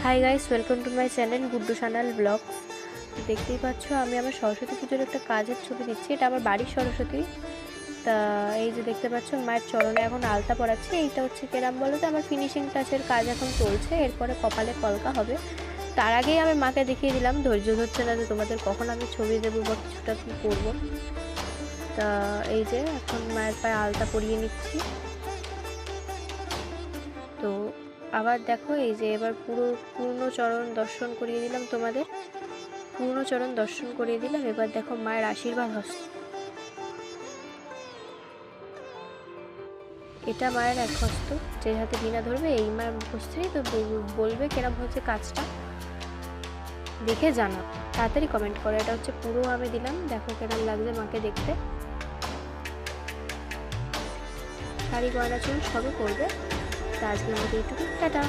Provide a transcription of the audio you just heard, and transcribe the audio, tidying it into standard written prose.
High guys, welcome to my channel Guddu Sanal vlog. দেখতেই পাচ্ছ আমি আমার সরস্বতী পুজোর একটা কাজের ছবি দিচ্ছি। এটা আমার বাড়ির সরস্বতী। তা এই যে দেখতে পাচ্ছ মায়ের চরণে এখন আলতা পরাচ্ছি। এইটা হচ্ছে কেরাম বলো তো, আমার ফিনিশিং টাচের কাজ এখন চলছে। এরপরে কপালে কলকা হবে। তার আগেই আমি মাকে দেখিয়ে দিলাম, ধৈর্য ধরছে না যে তোমাদের কখন আমি ছবি দেবো বা কিছুটা কী করবো। তা এই যে এখন মায়ের পায়ে আলতা পরিয়ে নিচ্ছি। তো আবার দেখো এই যে এবার পূর্ণ চরণ দর্শন করিয়ে দিলাম তোমাদের। পূর্ণ চরণ দর্শন করিয়ে দিলাম। এবার দেখো মায়ের আশীর্বাদ হস্ত। এটা মায়ের এক হস্ত, যে হাতে বীণা ধরবে এই মায়ের মুখশ্রী। তো বলবে কেরম হচ্ছে কাজটা, দেখে জানা, তাড়াতাড়ি কমেন্ট করো। এটা হচ্ছে পুরো আমি দিলাম, দেখো কেরম লাগছে মাকে দেখতে। শাড়ি গয়না চুল সবই করবে। তা আজকের মতো এইটুকু, টাটা।